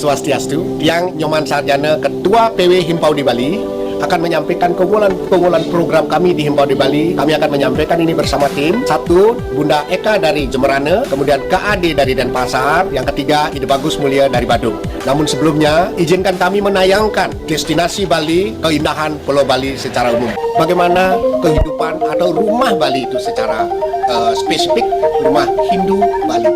Swastiastu. Yang Nyoman Sarjana, Ketua PW Himpau di Bali, akan menyampaikan kumpulan program kami di Himpau di Bali. Kami akan menyampaikan ini bersama tim. Satu, Bunda Eka dari Jemberana, kemudian KAD dari Denpasar, yang ketiga, Ide Bagus Mulia dari Badung. Namun sebelumnya, izinkan kami menayangkan destinasi Bali, keindahan Pulau Bali secara umum. Bagaimana kehidupan atau rumah Bali itu secara spesifik, rumah Hindu Bali.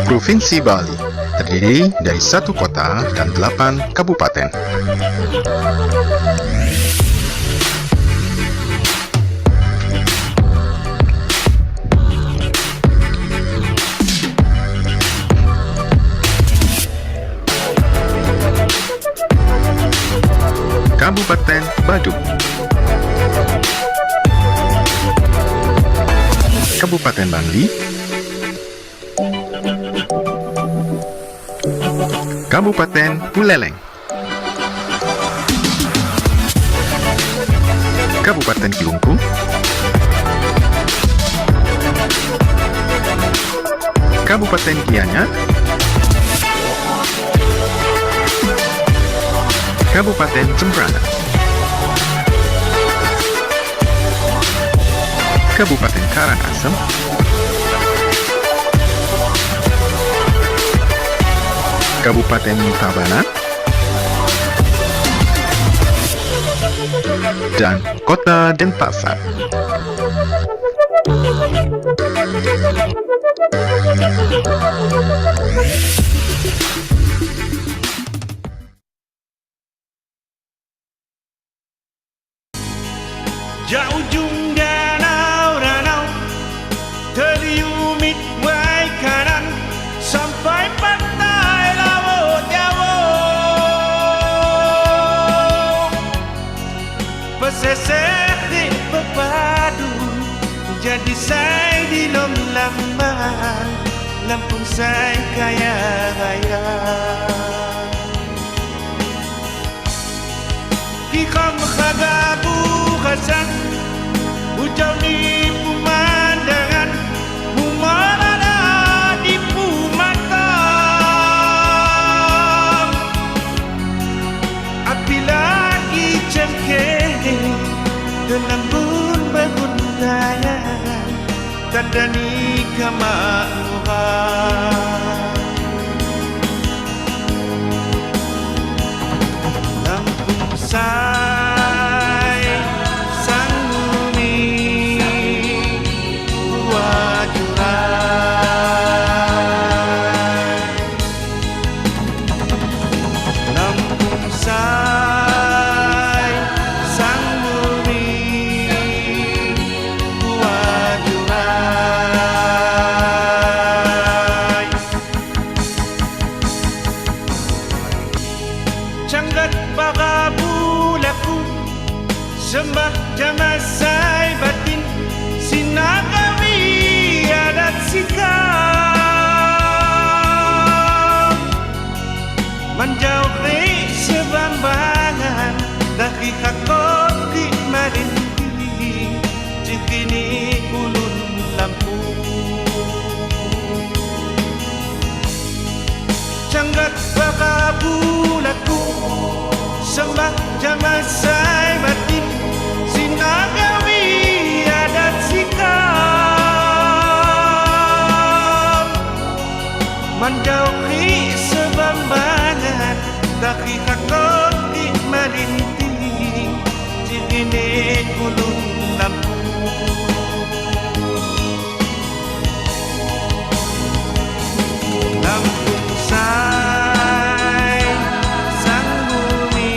Provinsi Bali terdiri dari 1 kota dan 8 kabupaten. Kabupaten Badung, Kabupaten Bangli, Kabupaten Buleleng, Kabupaten Kelungkung, Kabupaten Gianyar, Kabupaten Jemberana, Kabupaten Karangasem, Kabupaten Tabanan, dan Kota Denpasar. Ja ujung danau terliumit wai kanan sampai pantai laut Jawa. Pesisir di berpadu jadi say di lom lambang Lampung say kaya raya. Kikam khagabu khasan ujau ni pemandangan Mumarada di Pumatang. Api lagi cengkeh Delambun berbudaya Tandani kemakmuran. Lampung say sang bumi wajuran. Lampung say sang bumi wajuran. Canggat bagabulaku sembah jamasai batin sinagawi adat sikap menjauhi sebambangan dari hakoti marinti cikini ulun Lampung. Canggat bagabulaku sembah jamasai batin sinagawi adat sikap menjauhi sebambangan dari hakoti marinti cikini ulun Lampung. Lampung say sang bumi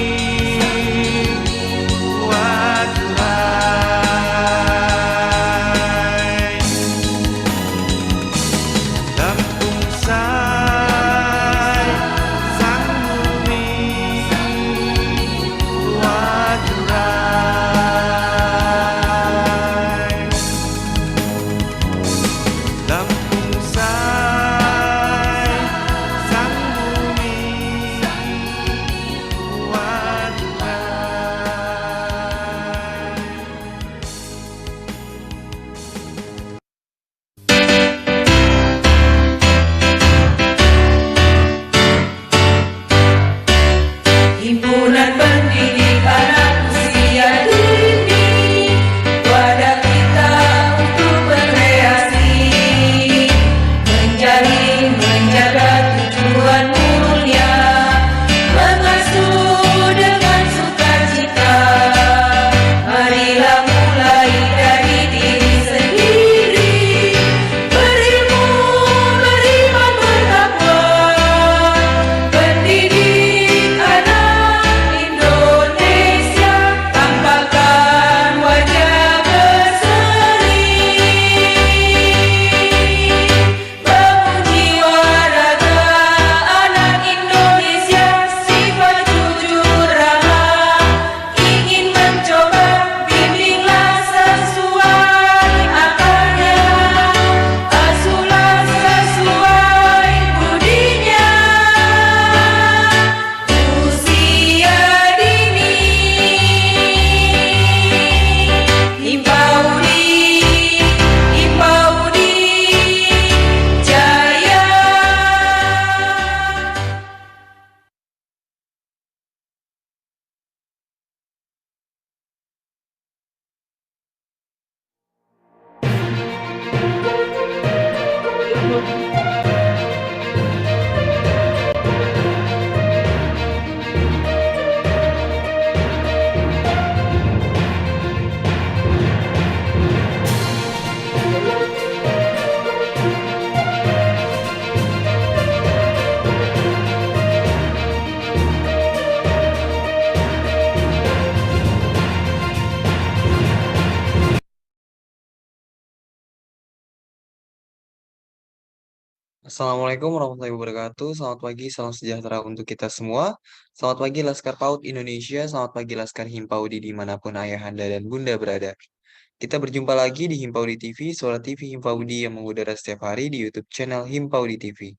Assalamualaikum warahmatullahi wabarakatuh. Selamat pagi, salam sejahtera untuk kita semua. Selamat pagi Laskar PAUD Indonesia, selamat pagi Laskar Himpaudi dimanapun ayahanda dan bunda berada. Kita berjumpa lagi di Himpaudi TV, suara TV Himpaudi yang mengudara setiap hari di YouTube channel Himpaudi TV.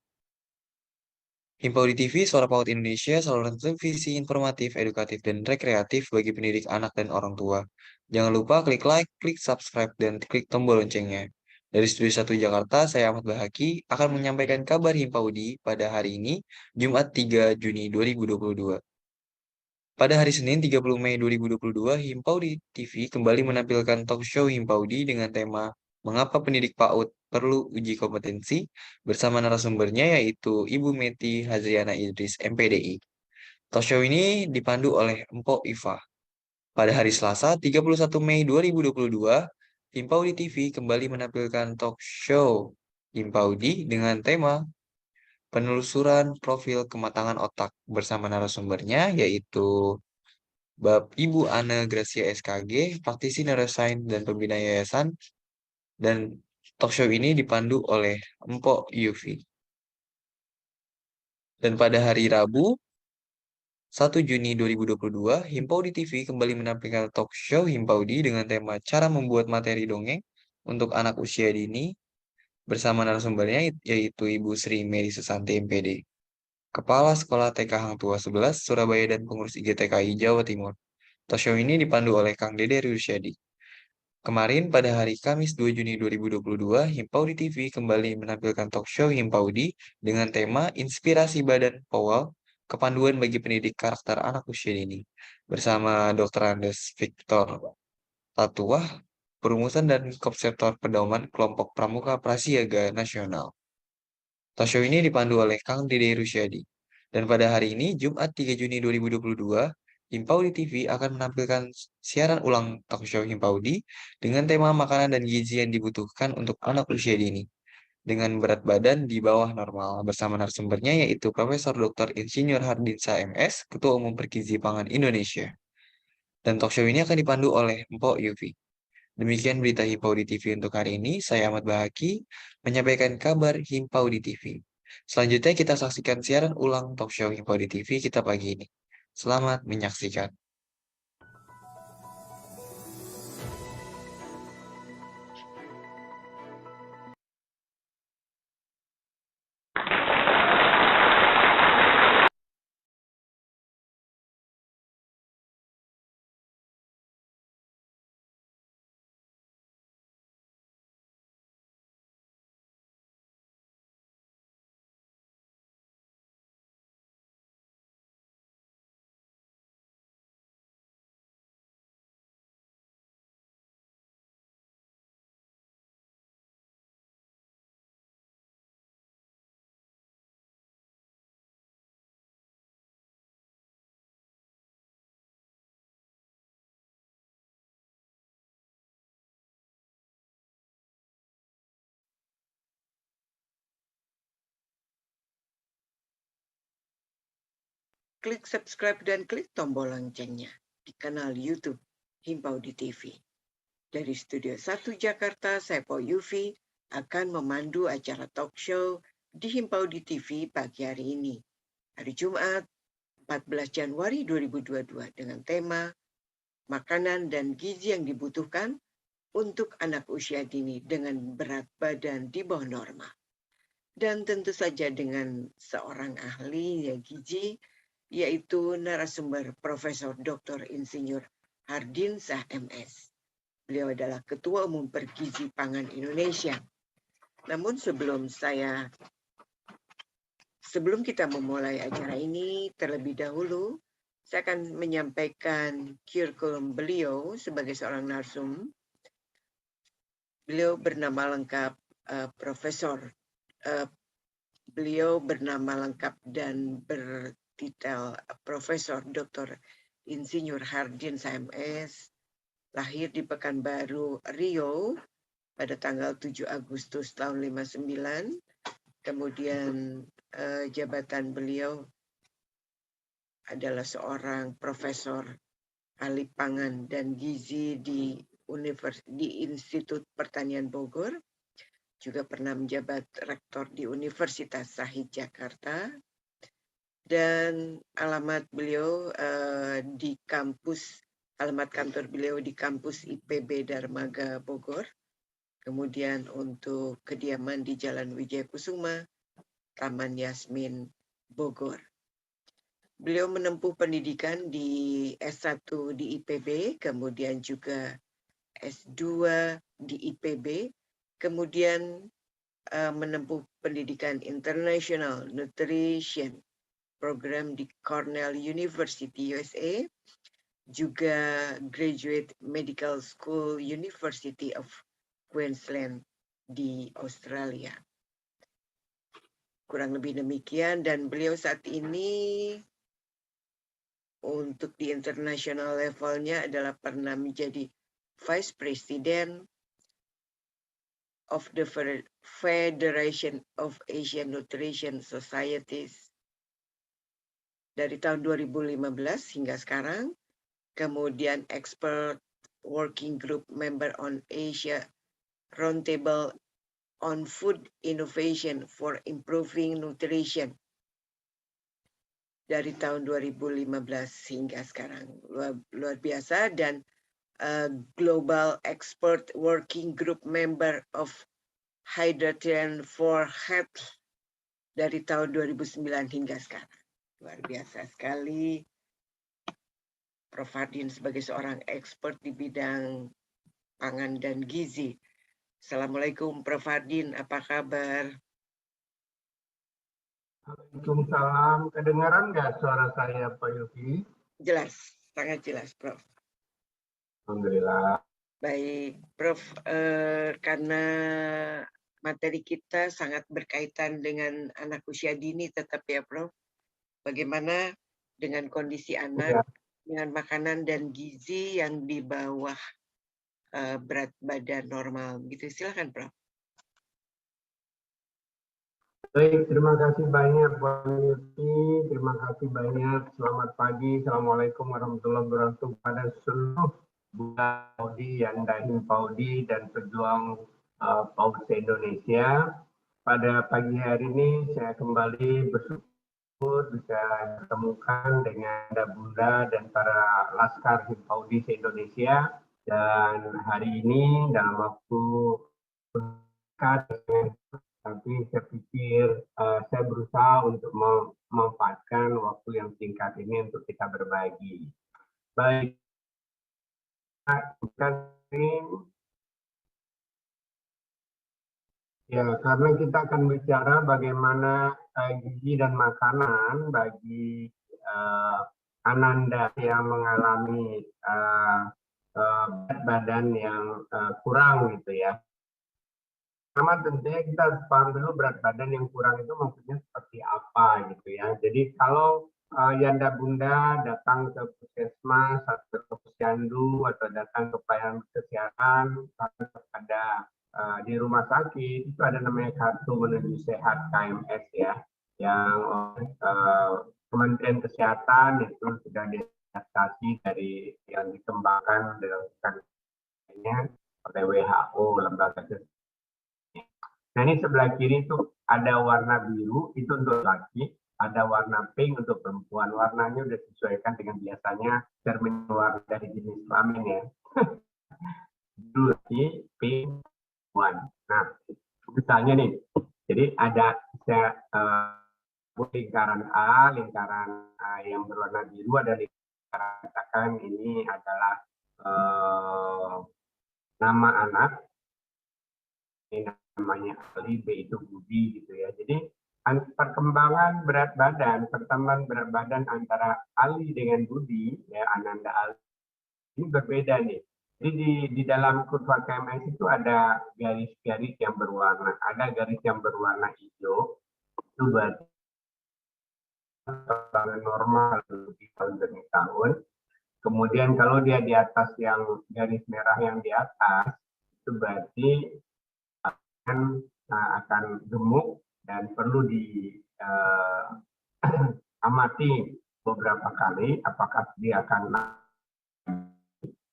Himpaudi TV, suara PAUD Indonesia, saluran televisi informatif, edukatif, dan rekreatif bagi pendidik anak dan orang tua. Jangan lupa klik like, klik subscribe, dan klik tombol loncengnya. Dari Studio 1 Jakarta, saya Ahmad Bahaki akan menyampaikan kabar Himpaudi pada hari ini, Jumat 3 Juni 2022. Pada hari Senin 30 Mei 2022, Himpaudi TV kembali menampilkan talk show Himpaudi dengan tema Mengapa Pendidik PAUD Perlu Uji Kompetensi bersama narasumbernya yaitu Ibu Meti Hazriana Idris, MPDI. Talk show ini dipandu oleh Empok Iva. Pada hari Selasa 31 Mei 2022, Himpaudi TV kembali menampilkan talk show Himpaudi dengan tema Penelusuran Profil Kematangan Otak bersama narasumbernya yaitu Ibu Ana Gracia SKG, praktisi neuroscience dan pembina yayasan, dan talk show ini dipandu oleh Empok Yufi. Dan pada hari Rabu, 1 Juni 2022, Himpaudi TV kembali menampilkan talk show Himpaudi dengan tema Cara Membuat Materi Dongeng untuk Anak Usia Dini bersama narasumbernya yaitu Ibu Sri Mary Susanti MPD, Kepala Sekolah TK Hang Tua 11, Surabaya dan pengurus IGTKI Jawa Timur. Talk show ini dipandu oleh Kang Dede Rusyadi. Kemarin pada hari Kamis 2 Juni 2022, Himpaudi TV kembali menampilkan talk show Himpaudi dengan tema Inspirasi Badan Powal, Kepanduan bagi Pendidik Karakter Anak Usia Dini bersama Dr. Andes Victor Tatuah, Perumusan dan Konseptor Pedoman Kelompok Pramuka Prasiaga Nasional. Talk show ini dipandu oleh Kang Dede Rusyadi. Dan pada hari ini, Jumat 3 Juni 2022, Himpaudi TV akan menampilkan siaran ulang talk show Himpaudi dengan tema makanan dan gizi yang dibutuhkan untuk anak usia dini dengan berat badan di bawah normal bersama narasumbernya yaitu Profesor Dr. Insinyur Hardinsa MS, Ketua Umum Pergizi Pangan Indonesia. Dan talk show ini akan dipandu oleh Mpok Yufi. Demikian berita Himpaudi TV untuk hari ini. Saya Ahmad Bahaki menyampaikan kabar Himpaudi TV. Selanjutnya kita saksikan siaran ulang talk show Himpaudi TV kita pagi ini. Selamat menyaksikan. Klik subscribe dan klik tombol loncengnya di kanal YouTube Himpaudi TV. Dari Studio 1 Jakarta, saya Po Yufi akan memandu acara talk show di Himpaudi TV pagi hari ini, hari Jumat 14 Januari 2022 dengan tema Makanan dan Gizi yang Dibutuhkan untuk Anak Usia Dini dengan Berat Badan di bawah normal. Dan tentu saja dengan seorang ahli gizi, yaitu narasumber Profesor Dr. Insinyur Hardinsa MS. Beliau adalah Ketua Umum Pergizi Pangan Indonesia. Namun sebelum kita memulai acara ini, terlebih dahulu saya akan menyampaikan kurikulum beliau sebagai seorang narsum. Beliau bernama lengkap beliau bernama lengkap dan bertitel Profesor Dr. Insinyur Hardinsa MS, lahir di Pekanbaru, Riau pada tanggal 7 Agustus tahun 59. Kemudian jabatan beliau adalah seorang profesor ahli pangan dan gizi di Institut Pertanian Bogor. juga pernah menjabat rektor di Universitas Shahid Jakarta, dan alamat beliau alamat kantor beliau di kampus IPB Darmaga Bogor. Kemudian untuk kediaman di Jalan Wijaya Kusuma, Taman Yasmin, Bogor. Beliau menempuh pendidikan di S1 di IPB, kemudian juga S2 di IPB, kemudian menempuh pendidikan International Nutrition Program di Cornell University, USA, juga Graduate Medical School University of Queensland di Australia. Kurang lebih demikian, dan beliau saat ini untuk di international levelnya adalah pernah menjadi Vice President of the Federation of Asian Nutrition Societies dari tahun 2015 hingga sekarang, kemudian Expert Working Group Member on Asia Roundtable on Food Innovation for Improving Nutrition dari tahun 2015 hingga sekarang. Luar biasa. Dan Global Expert Working Group Member of Hydration for Health dari tahun 2009 hingga sekarang. Luar biasa sekali. Prof. Fardin sebagai seorang expert di bidang pangan dan gizi. Assalamualaikum Prof. Fardin, apa kabar? Waalaikumsalam. Kedengaran nggak suara saya, Pak Yofi? Jelas, sangat jelas, Prof. Alhamdulillah. Baik, Prof. Karena materi kita sangat berkaitan dengan anak usia dini, tetap ya, Prof. Bagaimana dengan kondisi anak, dengan makanan dan gizi yang di bawah berat badan normal, gitu. Silakan, Prof. Baik, terima kasih banyak Pak Yofi. Terima kasih banyak. Selamat pagi. Assalamualaikum warahmatullahi wabarakatuh pada seluruh Bunda Paudi, Yanda Himpaudi, dan pejuang PAUD se-Indonesia. Pada pagi hari ini saya kembali bersyukur bisa ditemukan dengan Bunda dan para Laskar Himpaudi se-Indonesia. Dan hari ini dalam waktu dekat, tapi saya pikir saya berusaha untuk memanfaatkan waktu yang singkat ini untuk kita berbagi. Baik, ya, karena kita akan bicara bagaimana gizi dan makanan bagi Ananda yang mengalami berat badan yang kurang gitu ya. Pertama tentunya kita harus paham dulu berat badan yang kurang itu maksudnya seperti apa gitu ya. Jadi kalau Yanda Bunda datang ke puskesmas atau ke posyandu atau datang ke pelayanan kesehatan pada di rumah sakit, itu ada namanya kartu menuju sehat KMS ya, yang Kementerian Kesehatan itu sudah diadaptasi dari yang dikembangkan dengan oleh WHO, lembaga kesehatan. Nah, ini sebelah kiri itu ada warna biru, itu untuk laki, ada warna pink untuk perempuan. Warnanya sudah disesuaikan dengan biasanya cermin warna dari jenis kelamin ya. Biru laki, pink, perempuan. Nah, misalnya nih, jadi ada lingkaran A, lingkaran yang berwarna biru, ada lingkaran, katakan ini adalah nama anak, ini namanya Ali, B itu Budi gitu ya. Jadi perkembangan berat badan, perkembangan berat badan antara Ali dengan Budi ya, Ananda Ali ini berbeda nih. Jadi di dalam kurva KMS itu ada garis-garis yang berwarna, ada garis yang berwarna hijau, itu berarti perkembangan normal di tahun demi tahun. Kemudian kalau dia di atas yang garis merah yang di atas, itu berarti akan gemuk dan perlu diamati beberapa kali apakah dia akan naik.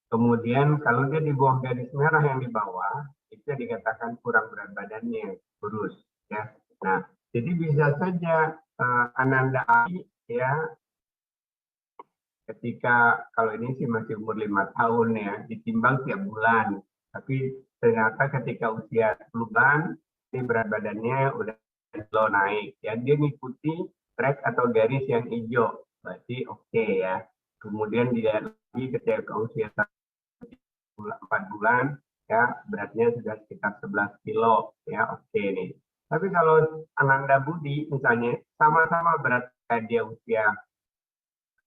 Kemudian kalau dia di bawah garis merah yang di bawah, itu bisa dikatakan kurang berat badannya, kurus ya. Nah, jadi bisa saja Ananda Ai ya, ketika kalau ini sih masih umur 5 tahun ya, ditimbang tiap bulan. Tapi ternyata ketika usia 10 bulan, ini berat badannya udah slow naik. Ya, dia mengikuti track atau garis yang hijau. Berarti oke ya. Kemudian dilihat lagi ketika usia 4 bulan, ya beratnya sudah sekitar 11 kilo. Ya, oke nih. Tapi kalau Ananda Budi misalnya, sama-sama berat dia usia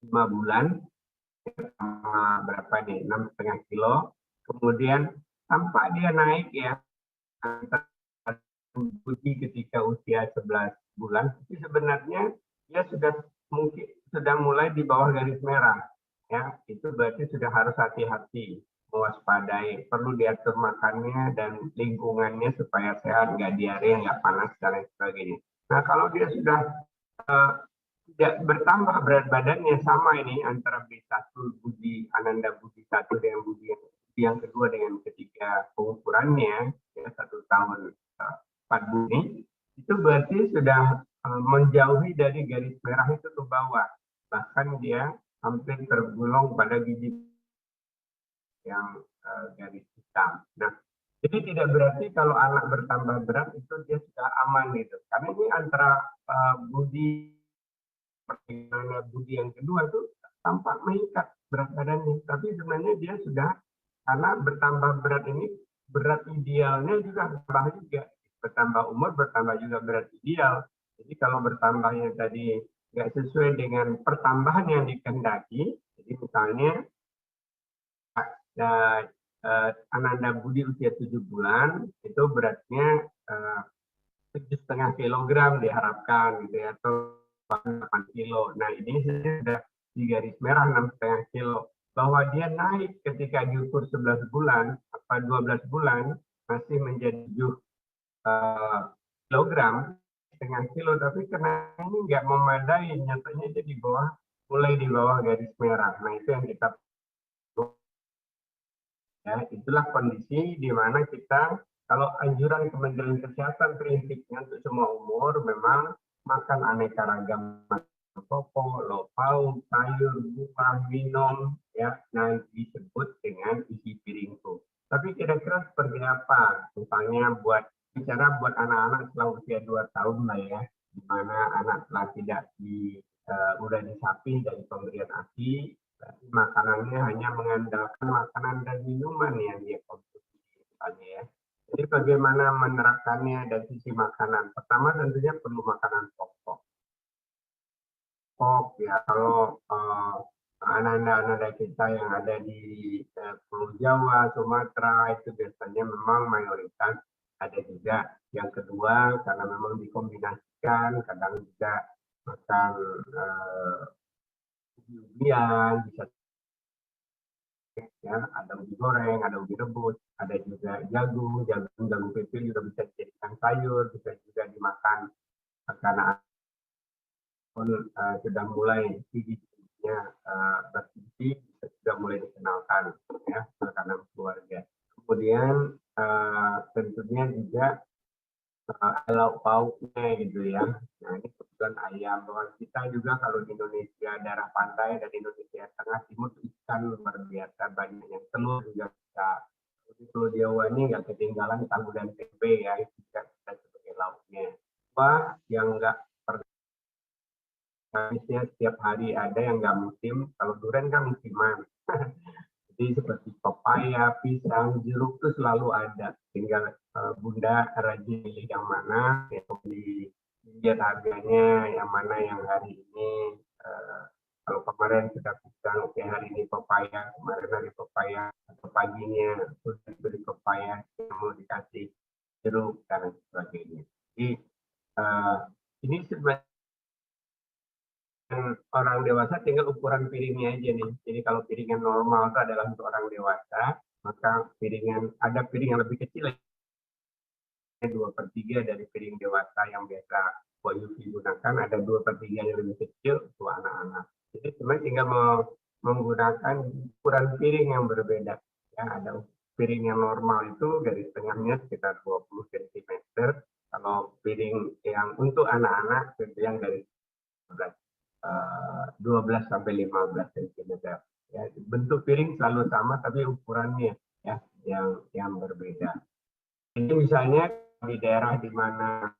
5 bulan, sama berapa nih, 6,5 kilo, kemudian tampak dia naik ya, Budi ketika usia 11 bulan, tapi sebenarnya dia sudah mulai di bawah garis merah, ya itu berarti sudah harus hati-hati, mewaspadai, perlu diatur makannya dan lingkungannya supaya sehat, nggak diare, nggak panas dan lain sebagainya. Nah kalau dia sudah tidak bertambah berat badannya sama ini antara B1 Budi Ananda Budi 1 dengan Budi yang kedua dengan ketiga pengukurannya ya 1 tahun 4 bulan itu berarti sudah menjauhi dari garis merah itu ke bawah, bahkan dia hampir tergolong pada gigi yang garis hitam. Nah, jadi tidak berarti kalau anak bertambah berat itu dia sudah aman gitu, karena ini antara Budi yang kedua itu tampak meningkat berat badannya, tapi sebenarnya dia sudah, karena bertambah berat ini berat idealnya juga bertambah juga, bertambah umur bertambah juga berat ideal. Jadi kalau bertambahnya tadi nggak sesuai dengan pertambahan yang dikehendaki, jadi misalnya Ananda Budi usia 7 bulan itu beratnya 7,5 kilogram diharapkan gitu ya, atau 8 kilo. Nah ini sudah di garis merah 6,5 kilo. Bahwa dia naik ketika diukur 11 bulan apa 12 bulan masih menjadi 7 kilogram, setengah kilo, tapi karena ini nggak memadai, nyatanya dia mulai di bawah garis merah. Nah itu yang kita ya, itulah kondisi di mana kita, kalau anjuran Kementerian Kesehatan prinsipnya untuk semua umur memang makan aneka ragam pokok, lauk pauk, sayur, buah, minum, ya, nah disebut dengan isi piringku. Tapi kira-kira seperti apa? Misalnya bicara buat anak-anak setelah usia 2 tahun lah ya, di mana anak telah tidak udah disapi dari pemberian ASI, makanannya hanya mengandalkan makanan dan minuman yang dia konsumsi misalnya ya. Jadi bagaimana menerapkannya dari sisi makanan? Pertama tentunya perlu makanan pokok. Ya kalau anak-anak kita yang ada di Pulau Jawa, Sumatera itu biasanya memang mayoritas ada juga. Yang kedua karena memang dikombinasikan, kadang juga makan ubi-ubian, bisa ya, ada ubi goreng, ada ubi rebus, ada juga jagung pipih juga bisa dijadikan sayur, bisa juga dimakan karena sudah mulai giginya berfungsi, sudah mulai dikenalkan ya makanan keluarga. Kemudian tentunya juga lauk pauknya gitu ya. Nah ini kebetulan ayam, bahwa kita juga kalau di Indonesia daerah pantai dan Indonesia tengah timur ikan luar biasa banyak, yang telur juga bisa. Di Pulau Jawa ini nggak ketinggalan tahu dan tempe ya, itu juga bisa sebagai lauknya. Yang nggak Indonesia setiap hari ada yang nggak musim, kalau durian kan musiman. Jadi seperti pepaya, pisang, jeruk itu selalu ada. Tinggal Bunda rajin pilih yang mana, ya, dilihat harganya, yang mana yang hari ini. Kalau kemarin sudah pisang, oke hari ini pepaya, kemarin hari pepaya, atau paginya sudah beli pepaya, mau dikasih jeruk, dan sebagainya. Jadi ini sebenarnya orang dewasa tinggal ukuran piringnya aja nih. Jadi kalau piringan normal itu adalah untuk orang dewasa, maka ada piring yang lebih kecil, 2/3 dari piring dewasa yang biasa Yufi gunakan, ada 2/3 yang lebih kecil untuk anak-anak. Jadi sebenarnya tinggal menggunakan ukuran piring yang berbeda. Ya, ada piring yang normal itu garis tengahnya sekitar 20 cm. Kalau piring yang untuk anak-anak itu yang garis 12 sampai 15 cm. Ya, bentuk piring selalu sama tapi ukurannya ya yang berbeda. Ini misalnya di daerah di mana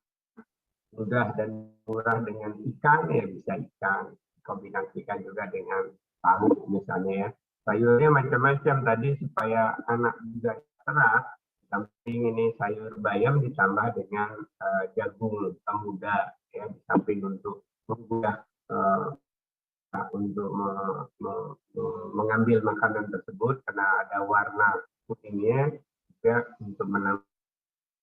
mudah dan murah dengan ikan, ya bisa ikan, kombinasikan juga dengan tahu misalnya ya. Sayurnya macam-macam tadi supaya anak juga serat. Samping ini sayur bayam ditambah dengan jagung muda ya, di samping untuk memudahkan untuk mengambil makanan tersebut karena ada warna kuningnya, juga untuk menambah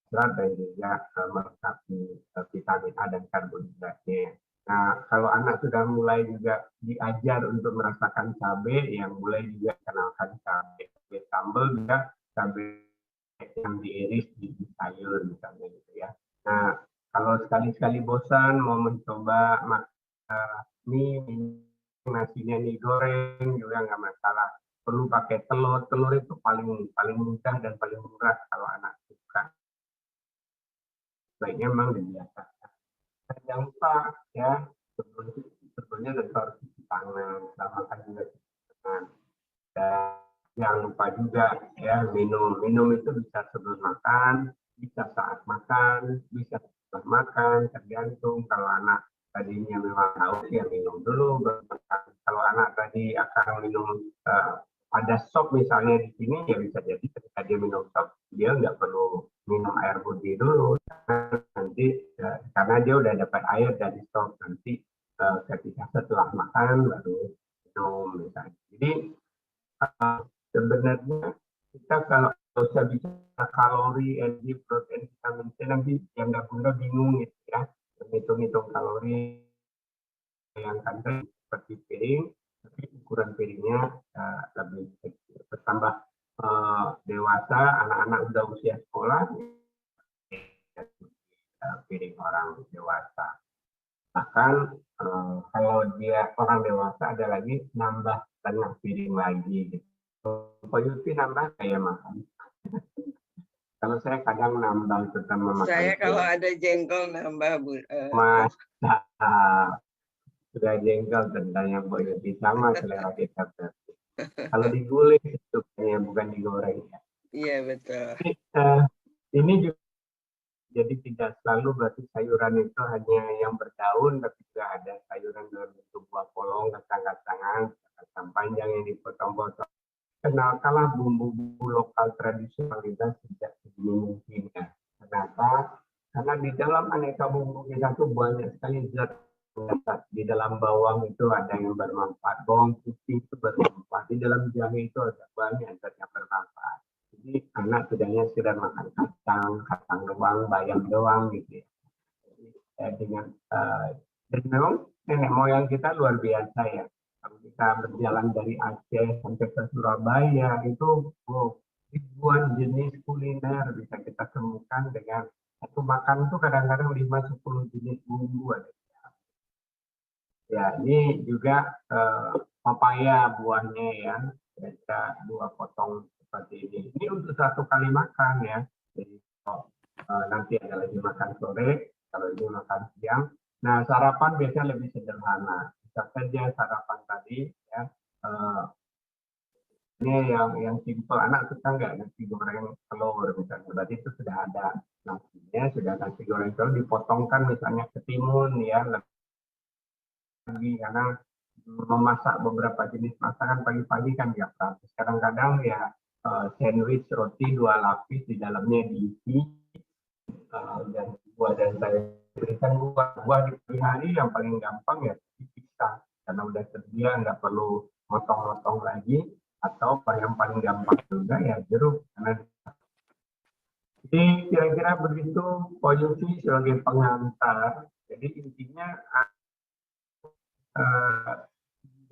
serat dan juga melengkapi vitamin A dan karbohidratnya. Nah, kalau anak sudah mulai juga diajar untuk merasakan cabai, yang mulai juga kenalkan cabai sambal juga cabai yang diiris di sayur misalnya gitu ya. Nah, kalau sekali-sekali bosan mau mencoba mie, nasinya mie goreng juga nggak masalah. Perlu pakai telur. Telur itu paling mudah dan paling murah kalau anak suka. Baiknya memang dibiasakan. Dan jangan lupa ya, sebetulnya tentu harus cuci tangan, makan juga cuci tangan. Dan jangan lupa juga ya minum itu bisa sebelum makan, bisa saat makan, bisa setelah makan, tergantung. Kalau anak tadinya memang haus ya minum dulu baru makan. Kalau anak tadi akan minum ada sop misalnya di sini, ya bisa jadi ketika dia minum sop dia nggak perlu minum air putih dulu, nanti karena dia udah dapat air dari sop, nanti ketika setelah makan baru minum misalnya. Jadi sebenarnya kita kalau bisa bicara kalori, energi, protein, vitamin C, nanti yang bunda bingung gitu ya, hitung-hitung kalori yang kan seperti piring, tapi ukuran piringnya lebih kecil. Bertambah dewasa, anak-anak sudah usia sekolah, piring orang dewasa. Bahkan kalau dia orang dewasa ada lagi nambah tengah piring lagi. Gitu. Pak Yusfi nambah kayak makan. Kalau saya kadang nambah terutama makan. Saya kalau ada jengkol nambah Bu. Mas, sudah jengkol tentangnya Bu Yusfi, sama selera kita. Kalau diguling itu bukan digoreng. Iya betul. Ini juga jadi tidak selalu berarti sayuran itu hanya yang berdaun, tapi juga ada sayuran dalam bentuk buah polong, kacang-kacangan, kacang panjang yang dipotong-potong. Kenalkanlah bumbu-bumbu lokal tradisional kita sejak sedini mungkin ya. Kenapa? Karena di dalam aneka bumbu kita itu banyak sekali zat. Di dalam bawang itu ada yang bermanfaat, bawang putih itu bermanfaat, di dalam jahe itu ada banyak zat yang bermanfaat. Jadi anak tidaknya sekedar makan kacang doang, bayam doang gitu ya. Jadi, dan memang nenek moyang kita luar biasa ya. Kalau kita berjalan dari Aceh sampai ke Surabaya itu ribuan jenis kuliner bisa kita temukan dengan satu makan itu kadang-kadang 5-10 jenis bumbu ada. Ya, ini juga papaya buahnya ya, kita 2 potong seperti ini. Ini untuk 1 kali makan ya. Jadi nanti ada lagi makan sore, kalau ini makan siang. Nah, sarapan biasanya lebih sederhana. Bisa saja sarapan tadi ya. Ini yang simple. Anak suka nggak nasi goreng telur misalnya. Berarti itu sudah ada nasinya, sudah nasi goreng telur dipotongkan misalnya ketimun ya. Lagi karena memasak beberapa jenis masakan pagi-pagi kan nggak praktis. Kadang-kadang ya sandwich roti 2 lapis di dalamnya diisi dan buah dan sayur. Berikan buah di pagi hari yang paling gampang ya pisang karena udah tersedia nggak perlu motong-motong lagi, atau yang paling gampang juga ya jeruk. Jadi kira-kira begitu Pak Yusfi sebagai pengantar. Jadi intinya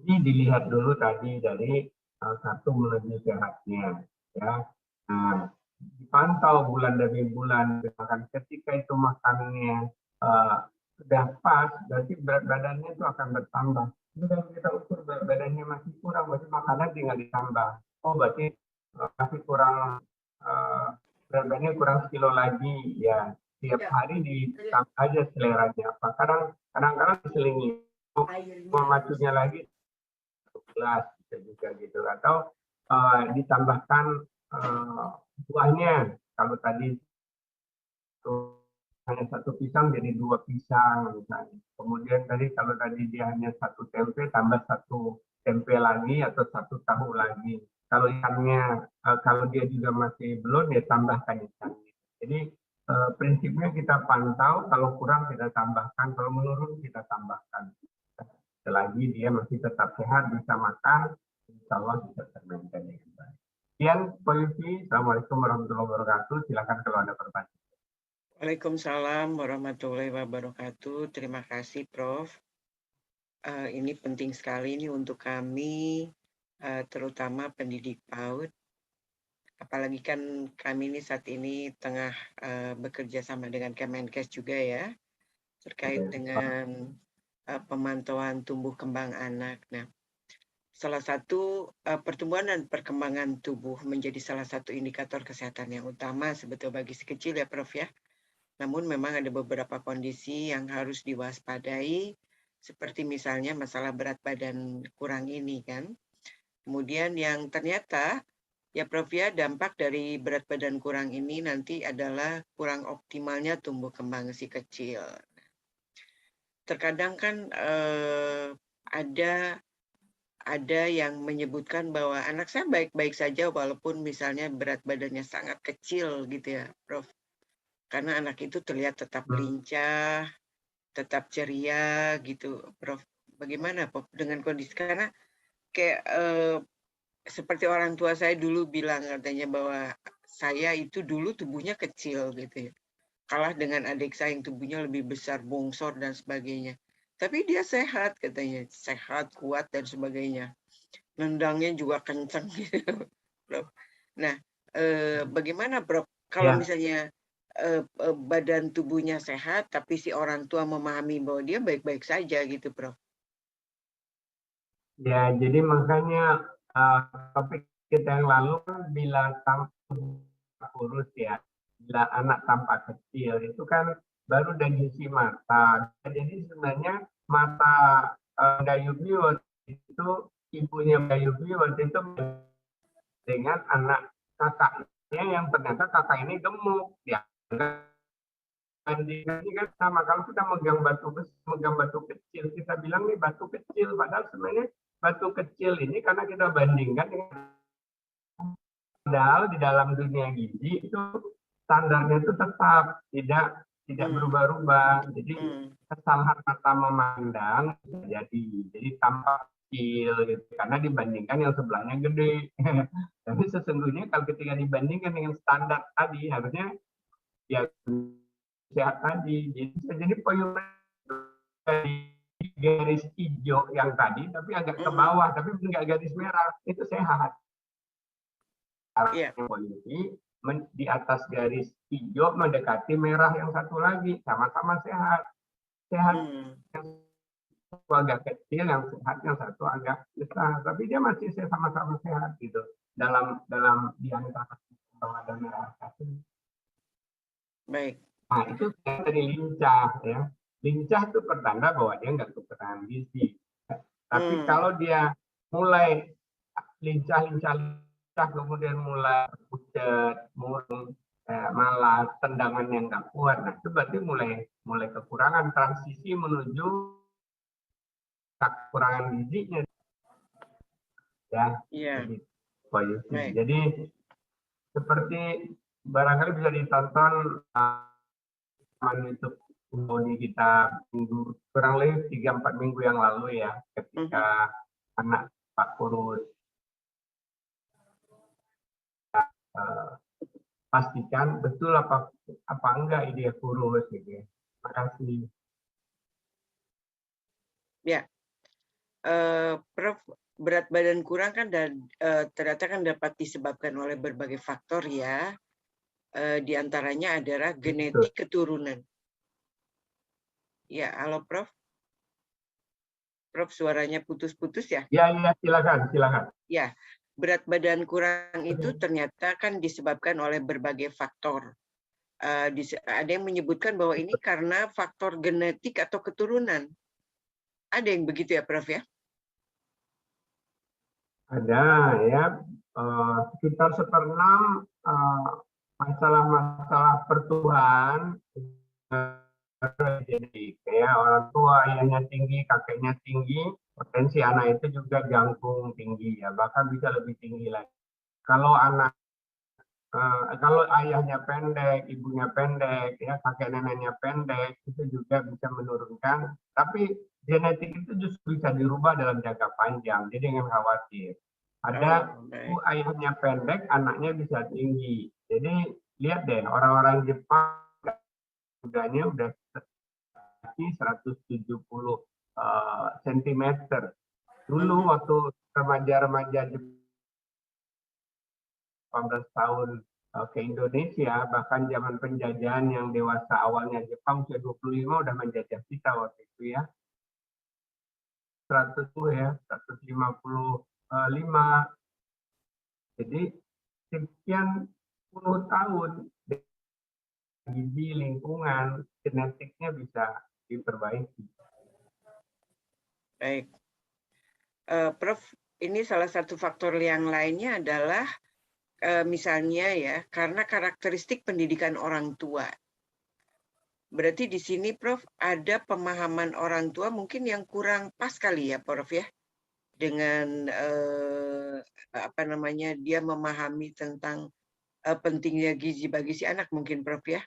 ini dilihat dulu tadi dari satu menuju sehatnya ya. Nah, dipantau bulan demi bulan, bahkan ketika itu makannya sudah pas, berarti berat badannya itu akan bertambah. Kalau kita ukur berat badannya masih kurang, berarti makanan tinggal ditambah. Oh, berarti masih kurang berat badannya kurang sekilo lagi, ya tiap hari ditambah aja seleranya apa. Kadang-kadang diselingi memacunya lagi gelas bisa juga gitu, atau ditambahkan buahnya. Kalau tadi hanya satu pisang jadi 2 pisang misalnya. Kemudian kalau tadi dia hanya 1 tempe, tambah 1 tempe lagi atau 1 tahu lagi. Kalau ikannya kalau dia juga masih belum, ya tambahkan ikannya. Jadi prinsipnya kita pantau, kalau kurang kita tambahkan, kalau menurun kita tambahkan. Selagi dia masih tetap sehat, bisa makan, insya Allah bisa termaintain dengan baik. Sekian, Pak Yufi. Assalamualaikum warahmatullahi wabarakatuh. Silakan kalau ada pertanyaan. Waalaikumsalam warahmatullahi wabarakatuh. Terima kasih, Prof. Ini penting sekali ini untuk kami, terutama pendidik PAUD. Apalagi kan kami ini saat ini tengah bekerja sama dengan Kemenkes juga ya, terkait dengan pemantauan tumbuh kembang anak. Nah, salah satu pertumbuhan dan perkembangan tubuh menjadi salah satu indikator kesehatan yang utama sebetulnya bagi si kecil ya, Prof ya. Namun memang ada beberapa kondisi yang harus diwaspadai, seperti misalnya masalah berat badan kurang ini kan. Kemudian yang ternyata, ya Prof ya, dampak dari berat badan kurang ini nanti adalah kurang optimalnya tumbuh kembang si kecil. Terkadang kan ada yang menyebutkan bahwa anak saya baik-baik saja walaupun misalnya berat badannya sangat kecil gitu ya, Prof. Karena anak itu terlihat tetap lincah, tetap ceria gitu, Prof. Bagaimana, Prof, dengan kondisi? Karena kayak seperti orang tua saya dulu bilang katanya bahwa saya itu dulu tubuhnya kecil gitu ya. Kalah dengan adik saya yang tubuhnya lebih besar, bongsor dan sebagainya. Tapi dia sehat katanya, sehat, kuat dan sebagainya. Nendangnya juga kencang gitu, Prof. Nah, bagaimana, Prof, kalau misalnya badan tubuhnya sehat, tapi si orang tua memahami bahwa dia baik-baik saja gitu, Prof. Ya, jadi makanya topik kita yang lalu kan bila tampak kurus ya, bila anak tampak kecil itu kan baru dari sisi mata. Jadi sebenarnya mata Dayubi waktu itu, ibunya Dayubi waktu itu dengan anak kakaknya yang ternyata kakak ini gemuk ya. Bandingannya kan sama, kalau kita megang batu kecil, kita bilang nih batu kecil, padahal sebenarnya batu kecil ini karena kita bandingkan dengan, padahal di dalam dunia gizi itu standarnya itu tetap tidak berubah-ubah. Jadi kesalahan mata memandang jadi tampak kecil gitu, karena dibandingkan yang sebelahnya gede. Tapi sesungguhnya kalau ketika dibandingkan dengan standar tadi, harusnya ya sehat tadi. Jadi poin garis hijau yang tadi, tapi agak ke bawah, tapi enggak garis merah, itu sehat. Polisi di atas garis hijau mendekati merah yang satu lagi, sama-sama sehat. Sehat yang satu agak kecil, yang sehat yang satu agak besar, tapi dia masih sama-sama sehat gitu. Dalam di antara bawah dan merah satu. Baik. Nah, itu dari lincah ya. Lincah itu pertanda bahwa dia nggak kekurangan gizi. Tapi kalau dia mulai lincah, kemudian mulai pucat, murung, malas, tendangan yang nggak kuat, nah itu berarti mulai kekurangan, transisi menuju kekurangan gizinya. Ya, jadi seperti barangkali bisa ditonton YouTube di kita kurang lebih 3-4 minggu yang lalu ya, ketika anak Pak kurus, pastikan betul apa enggak dia kurus gitu ya. Terima kasih. Ya, Prof, berat badan kurang kan dan ternyata kan dapat disebabkan oleh berbagai faktor ya. Di antaranya adalah genetik keturunan. Ya, halo Prof. Prof, suaranya putus-putus ya? Ya, silakan. Ya, berat badan kurang itu ternyata kan disebabkan oleh berbagai faktor. Ada yang menyebutkan bahwa ini karena faktor genetik atau keturunan. Ada yang begitu ya, Prof ya? Ada ya, sekitar 1/6 masalah-masalah pertumbuhan genetik. Ya, orang tua ayahnya tinggi, kakeknya tinggi, potensi anak itu juga jantung tinggi ya, bahkan bisa lebih tinggi lagi. Kalau kalau ayahnya pendek, ibunya pendek, ya kakek neneknya pendek, itu juga bisa menurunkan. Tapi genetik itu justru bisa dirubah dalam jangka panjang, jadi jangan khawatir. Ada ayahnya pendek, anaknya bisa tinggi. Jadi lihat deh, orang-orang Jepang udah 170 cm. Dulu waktu remaja-remaja Jepang 18 tahun ke Indonesia, bahkan zaman penjajahan yang dewasa awalnya Jepang usia 25 udah menjajah kita waktu itu ya. 155. Jadi sekian puluh tahun gizi, lingkungan, genetiknya bisa diperbaiki. Baik. Prof, ini salah satu faktor yang lainnya adalah misalnya ya, karena karakteristik pendidikan orang tua. Berarti di sini Prof ada pemahaman orang tua mungkin yang kurang pas kali ya, Prof ya, dengan dia memahami tentang pentingnya gizi bagi si anak mungkin, Prof ya.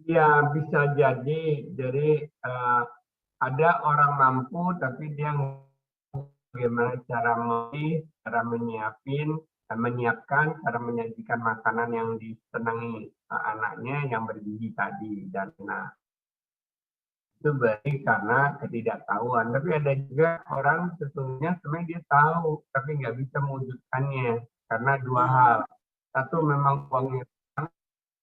Ya bisa jadi. Jadi ada orang mampu tapi dia bagaimana cara menyiapkan, cara menyajikan makanan yang disenangi anaknya yang bergizi tadi. Dan itu berarti karena ketidaktahuan. Tapi ada juga orang sesungguhnya sebenarnya dia tahu tapi nggak bisa mewujudkannya karena dua hal. Satu memang uangnya,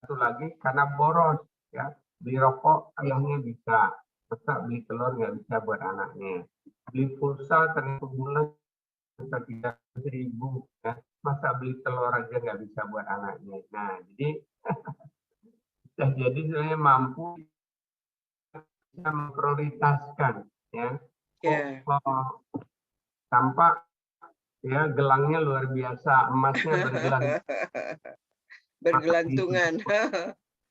satu lagi karena boros ya, beli rokok ayahnya bisa, masa beli telur nggak bisa buat anaknya, beli pulsa ternyata bulan bisa 300.000 ya, masa beli telur aja nggak bisa buat anaknya. Nah jadi bisa jadi sebenarnya mampu bisa memprioritaskan ya. Tampak ya gelangnya luar biasa, emasnya bergelantungan.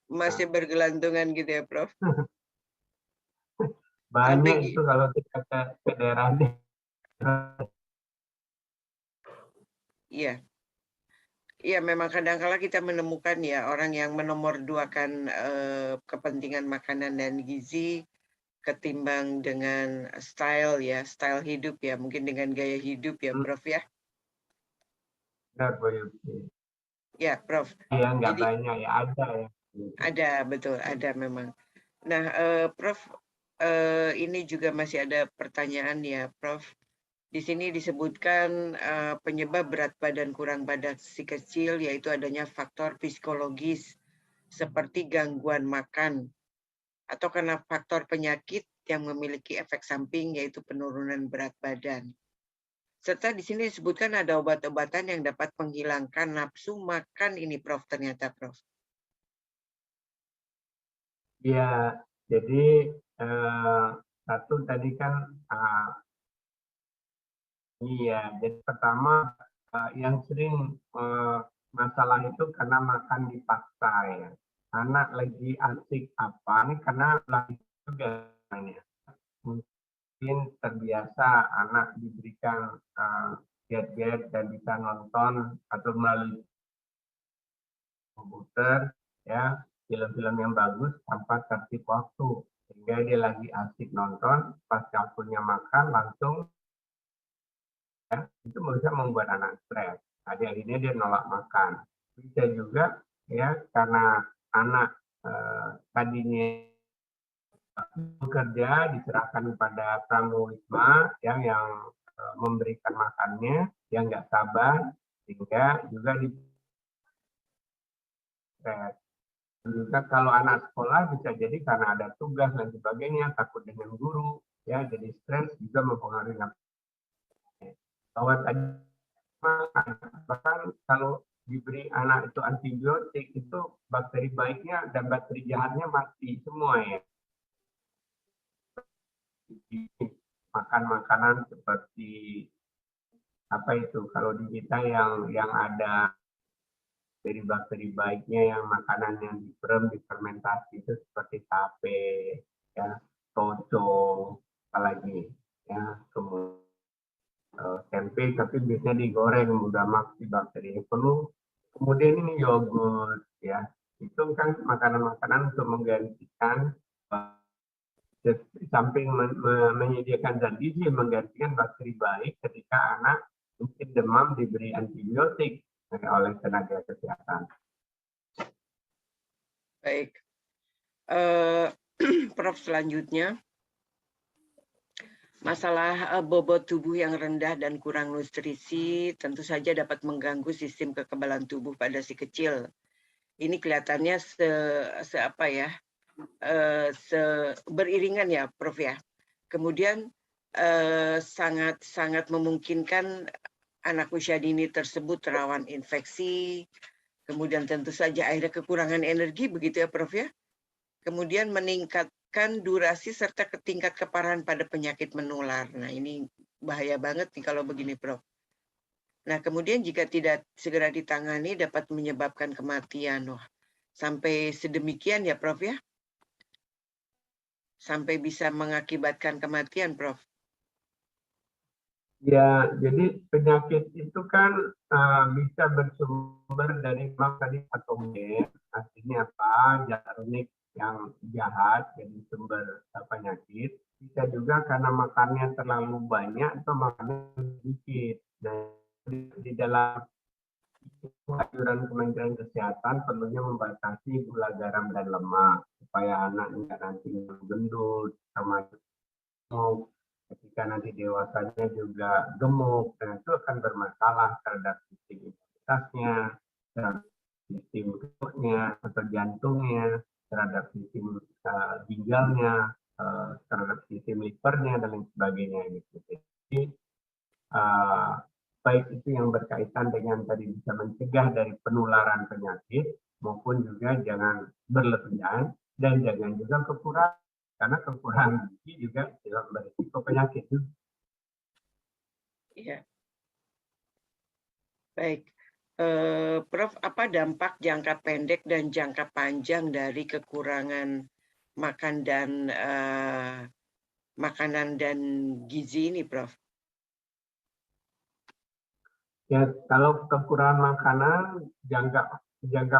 Masih bergelantungan gitu ya, Prof. Banyak itu kalau kita ke daerah ini. Iya. Iya, memang kadang-kala kita menemukan ya orang yang menomorduakan kepentingan makanan dan gizi ketimbang dengan style hidup ya, mungkin dengan gaya hidup ya, Prof ya. Benar, Bu Yuki. Ya, Prof. Ya, nggak banyak ya, ada ya. Ada, betul, ada memang. Nah, Prof, ini juga masih ada pertanyaan ya, Prof. Di sini disebutkan penyebab berat badan kurang pada si kecil yaitu adanya faktor psikologis seperti gangguan makan atau karena faktor penyakit yang memiliki efek samping yaitu penurunan berat badan. Serta di sini disebutkan ada obat-obatan yang dapat menghilangkan nafsu makan ini, Prof, ternyata, Prof. Ya, jadi satu tadi kan jadi pertama yang sering masalah itu karena makan dipaksa ya. Anak lagi asik apa nih karena lagi juga ya. Mungkin terbiasa anak diberikan gadget dan bisa nonton atau melalui komputer ya film-film yang bagus tanpa tertib waktu, sehingga dia lagi asik nonton, pas waktunya makan langsung ya, itu bisa membuat anak stres. Akhirnya dia nolak makan. Bisa juga ya karena anak tadinya bekerja diserahkan kepada pramuwisma yang memberikan makannya, yang nggak sabar, sehingga juga di stres. Juga kalau anak sekolah bisa jadi karena ada tugas dan sebagainya, takut dengan guru, ya jadi stres juga mempengaruhi bahwa tadi makan. Bahkan kalau diberi anak itu antibiotik itu bakteri baiknya dan bakteri jahatnya mati semua ya. Makan makanan seperti apa itu kalau di kita yang ada dari bakteri baiknya yang makanan yang difermentasi itu seperti tape ya, toco, apalagi ya, kemudian tempe tapi biasanya digoreng mudah mati bakteri penuh. Kemudian ini yogurt ya, itu kan makanan-makanan untuk menggantikan di samping menyediakan zat gizi menggantikan bakteri baik ketika anak mungkin demam diberi antibiotik oleh tenaga kesehatan. Baik, Prof, selanjutnya masalah bobot tubuh yang rendah dan kurang nutrisi tentu saja dapat mengganggu sistem kekebalan tubuh pada si kecil. Ini kelihatannya beriringan ya, Prof ya. Kemudian sangat memungkinkan anak usia dini tersebut rawan infeksi. Kemudian tentu saja akhirnya kekurangan energi, begitu ya, Prof ya. Kemudian meningkatkan durasi serta tingkat keparahan pada penyakit menular. Nah, ini bahaya banget nih kalau begini, Prof. Nah, kemudian jika tidak segera ditangani dapat menyebabkan kematian. Wah, sampai sedemikian ya, Prof ya? Sampai bisa mengakibatkan kematian, Prof. Ya, jadi penyakit itu kan bisa bersumber dari tadi patogen, artinya apa? Zat yang jahat jadi sumber penyakit. Bisa juga karena makannya terlalu banyak atau makannya sedikit. Nah, di dalam anjuran Kementerian Kesehatan perlunya membatasi gula, garam, dan lemak supaya anak tidak nanti gendut, sama ketika nanti dewasanya juga gemuk, dan itu akan bermasalah terhadap sistem imunitasnya, terhadap sistem kemihnya atau jantungnya, terhadap sistem ginjalnya, terhadap sistem livernya dan lain sebagainya gitu. Jadi baik itu yang berkaitan dengan tadi bisa mencegah dari penularan penyakit maupun juga jangan berlebihan dan jangan juga kekurangan. Karena kekurangan gizi juga berisiko penyakit juga. Iya. Baik, Prof, apa dampak jangka pendek dan jangka panjang dari kekurangan makanan dan gizi ini, Prof? Ya, kalau kekurangan makanan jangka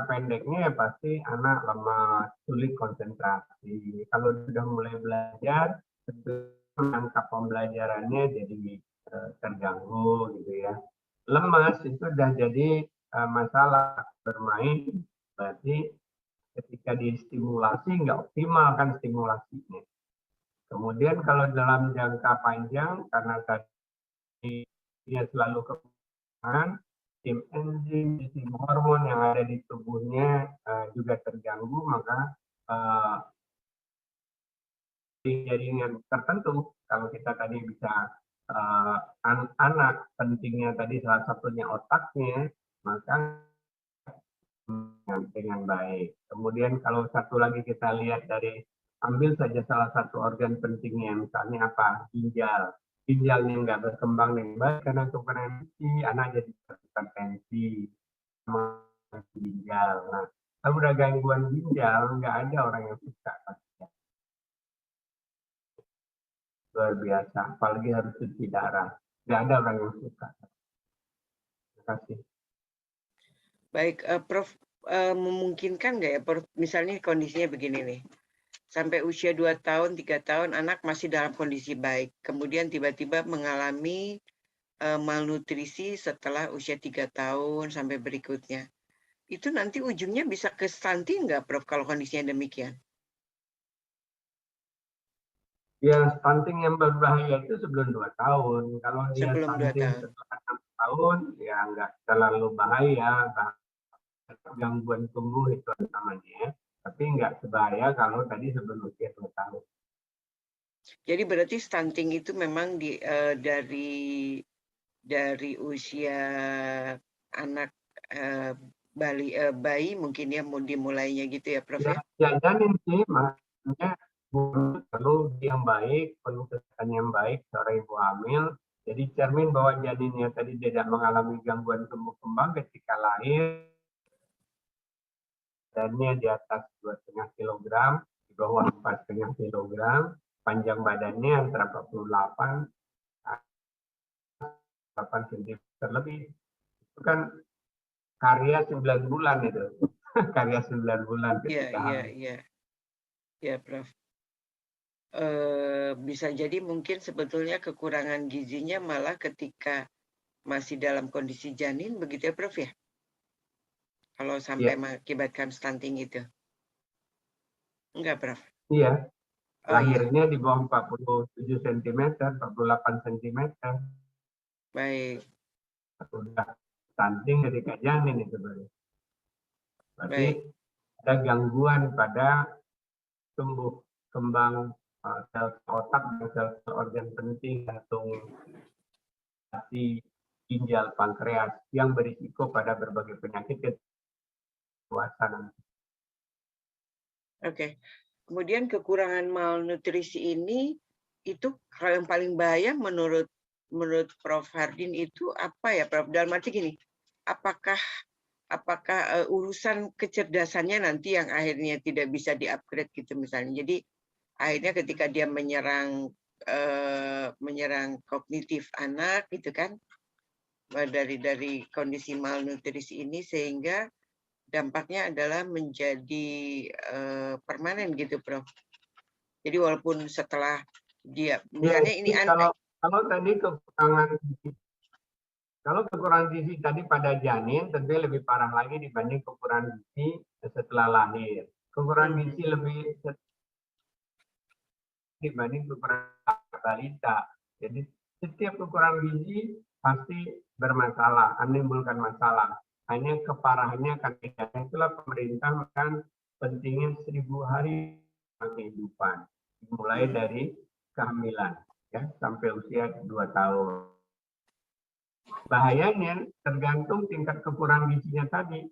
pendeknya ya pasti anak lemah, sulit konsentrasi. Kalau sudah mulai belajar, tentu jangka pembelajarannya jadi terganggu gitu ya. Lemas itu sudah jadi masalah bermain, berarti ketika distimulasi nggak optimal kan stimulasinya. Kemudian kalau dalam jangka panjang karena tadi dia selalu kekurangan, sistem enzim, sistem hormon yang ada di tubuhnya juga terganggu, maka jaringan tertentu kalau kita tadi bisa anak pentingnya tadi salah satunya otaknya, maka dengan baik. Kemudian kalau satu lagi kita lihat dari ambil saja salah satu organ pentingnya, misalnya apa? Ginjal. Ginjalnya nggak berkembang dengan baik karena kekurangan gizi, anak jadi hipertensi, ginjal. Nah, kalau udah gangguan ginjal, nggak ada orang yang suka. Luar biasa, apalagi harus cuci darah. Nggak ada orang yang suka. Terima kasih. Baik, Prof, memungkinkan nggak ya, Prof, misalnya kondisinya begini nih, sampai usia 2 tahun, 3 tahun, anak masih dalam kondisi baik, kemudian tiba-tiba mengalami malnutrisi setelah usia 3 tahun sampai berikutnya. Itu nanti ujungnya bisa ke stunting nggak, Prof, kalau kondisinya demikian? Ya, stunting yang berbahaya itu sebelum 2 tahun. Kalau dia Sebelum 2 stunting tahun. setelah 6 tahun, ya nggak terlalu bahaya. Gangguan tumbuh itu namanya. Tapi nggak sebahaya kalau tadi sebelum usia 2 tahun. Jadi berarti stunting itu memang dari usia anak bayi mungkin ya mau dimulainya gitu ya Prof ya? Janin sih, maksudnya perlu yang baik, perlu kesehatan yang baik seorang ibu hamil. Jadi cermin bahwa janinnya tadi tidak mengalami gangguan tumbuh kembang ketika lahir, badannya di atas 2,5 kg, di bawah 4,5 kg, panjang badannya antara 48 cm lebih. Itu kan karya 9 bulan itu. Karya 9 bulan ketika hamil. Iya, Prof. Bisa jadi mungkin sebetulnya kekurangan gizinya malah ketika masih dalam kondisi janin, begitu ya Prof ya? Kalau sampai mengakibatkan stunting itu. Enggak, Prof? Iya. Oh, iya. Lahirnya di bawah 47 cm, 48 cm. Baik. Sudah stunting ketika janin itu. Berarti Baik. ada gangguan pada tumbuh kembang sel otak dan sel organ penting, jantung, hati, ginjal, pankreas yang berisiko pada berbagai penyakit dewasa nanti. Oke. Kemudian kekurangan malnutrisi ini itu hal yang paling bahaya menurut Prof Hardin itu apa ya Prof? Dalam arti gini, apakah urusan kecerdasannya nanti yang akhirnya tidak bisa di-upgrade gitu misalnya. Jadi akhirnya ketika dia menyerang kognitif anak gitu kan dari kondisi malnutrisi ini sehingga dampaknya adalah menjadi permanen gitu Prof. Jadi walaupun setelah dia misalnya ini kalau tadi kekurangan gizi tadi pada janin tentunya lebih parah lagi dibanding kekurangan gizi setelah lahir. Kekurangan gizi lebih dibanding kekurangan balita. Jadi setiap kekurangan gizi pasti bermasalah, menimbulkan masalah. Hanya keparahannya akan beda. Itulah pemerintah akan pentingnya 1000 hari kehidupan, mulai dari kehamilan ya sampai usia 2 tahun. Bahayanya tergantung tingkat kekurangan gizinya tadi.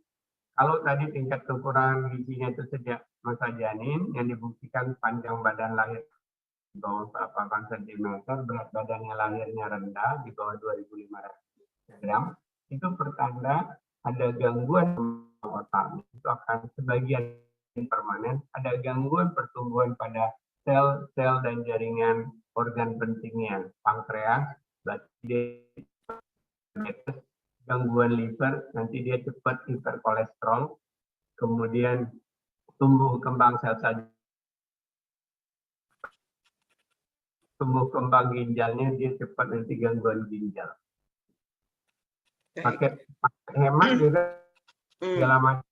Kalau tadi tingkat kekurangan gizinya itu sejak masa janin yang dibuktikan panjang badan lahir di bawah 48 cm, berat badannya lahirnya rendah di bawah 2.500 gram, itu pertanda ada gangguan otak. Itu akan sebagian permanen, ada gangguan pertumbuhan pada sel-sel dan jaringan organ pentingnya, pankreas, gangguan liver, nanti dia cepat hiperkolesterol, kemudian tumbuh kembang sel saja, tumbuh kembang ginjalnya dia cepat nanti gangguan ginjal. Pakai hemat juga segala macam,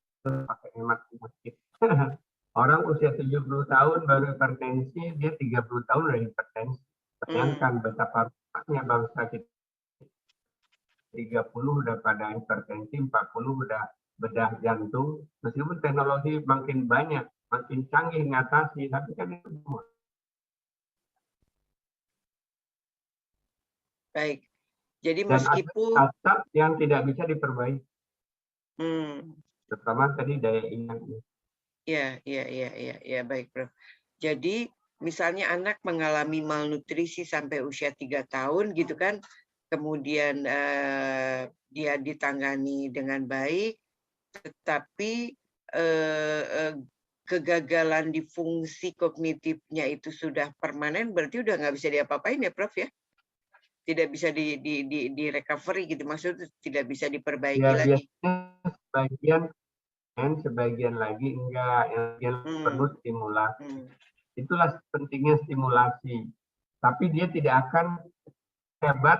pakai hemat sedikit. Orang usia 70 tahun baru hipertensi, dia 30 tahun udah hipertensi. Bayangkan betapa rusaknya bangsa kita. 30 udah pada hipertensi, 40 udah bedah jantung. Meskipun teknologi makin banyak, makin canggih ngatasi, tapi kan itu semua. Baik. Jadi Dan meskipun ada asap yang tidak bisa diperbaiki. Terutama tadi daya ingatnya. Ya, baik, Prof. Jadi misalnya anak mengalami malnutrisi sampai usia 3 tahun gitu kan, kemudian dia ditangani dengan baik, tetapi kegagalan di fungsi kognitifnya itu sudah permanen, berarti udah nggak bisa diapa-apain ya, Prof ya? Tidak bisa di recovery gitu, maksudnya tidak bisa diperbaiki lagi. Sebagian lagi enggak, yang perlu stimulasi. Itulah pentingnya stimulasi. Tapi dia tidak akan hebat,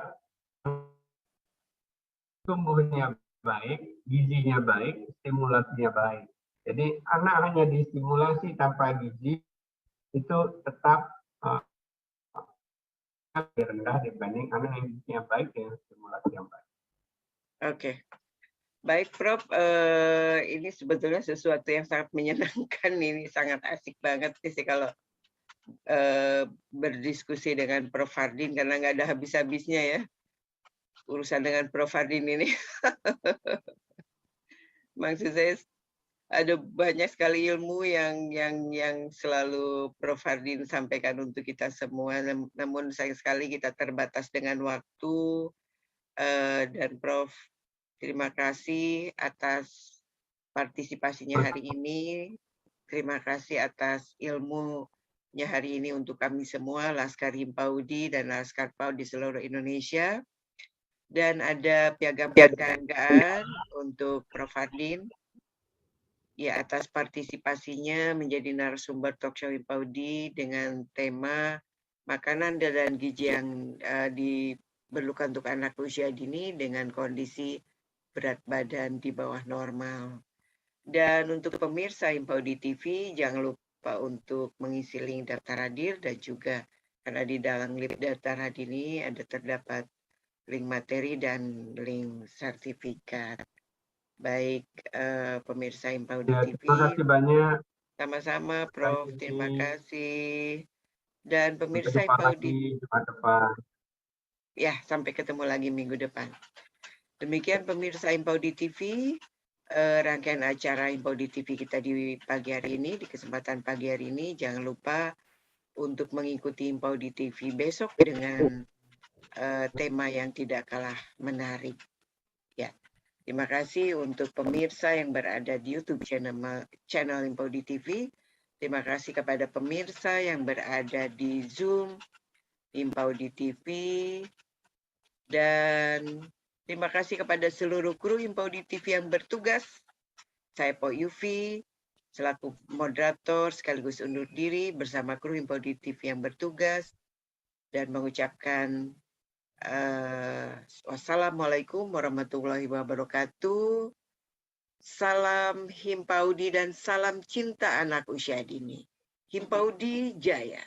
tumbuhnya baik, gizinya baik, stimulasinya baik. Jadi anak hanya distimulasi tanpa gizi itu tetap lebih rendah dibanding anak yang gizinya baik dengan stimulasi yang baik. Oke. Baik, Prof. Ini sebetulnya sesuatu yang sangat menyenangkan. Ini sangat asik banget sih kalau berdiskusi dengan Prof Hardin karena nggak ada habis-habisnya ya. urusan dengan Prof. Hardin ini. Maksud saya ada banyak sekali ilmu yang selalu Prof. Hardin sampaikan untuk kita semua. Namun sayang sekali kita terbatas dengan waktu. Dan Prof, terima kasih atas partisipasinya hari ini. Terima kasih atas ilmunya hari ini untuk kami semua, Laskar Himpaudi dan Laskar PAUD di seluruh Indonesia. Dan ada piagam penghargaan untuk Prof. Hardin ya atas partisipasinya menjadi narasumber talkshow Himpaudi dengan tema makanan dan gizi yang diperlukan untuk anak usia dini dengan kondisi berat badan di bawah normal. Dan untuk pemirsa Himpaudi TV, jangan lupa untuk mengisi link daftar hadir dan juga karena di dalam link daftar hadir ini ada terdapat link materi dan link sertifikat. Baik pemirsa Himpaudi Ya, TV. terima kasih banyak. Sama-sama Prof, terima kasih. Dan pemirsa Sampai jumpa Himpaudi. lagi depan depan. Ya, sampai ketemu lagi minggu depan. Demikian pemirsa Himpaudi TV. Rangkaian acara Himpaudi TV kita di pagi hari ini, di kesempatan pagi hari ini. Jangan lupa untuk mengikuti Himpaudi TV besok dengan tema yang tidak kalah menarik. Ya, terima kasih untuk pemirsa yang berada di YouTube channel Himpaudi TV. Terima kasih kepada pemirsa yang berada di Zoom Himpaudi TV. Dan terima kasih kepada seluruh kru Himpaudi TV yang bertugas. Saya Po Yufi, selaku moderator sekaligus undur diri bersama kru Himpaudi TV yang bertugas dan mengucapkan wassalamualaikum warahmatullahi wabarakatuh. Salam Himpaudi dan salam cinta anak usia dini. Himpaudi Jaya.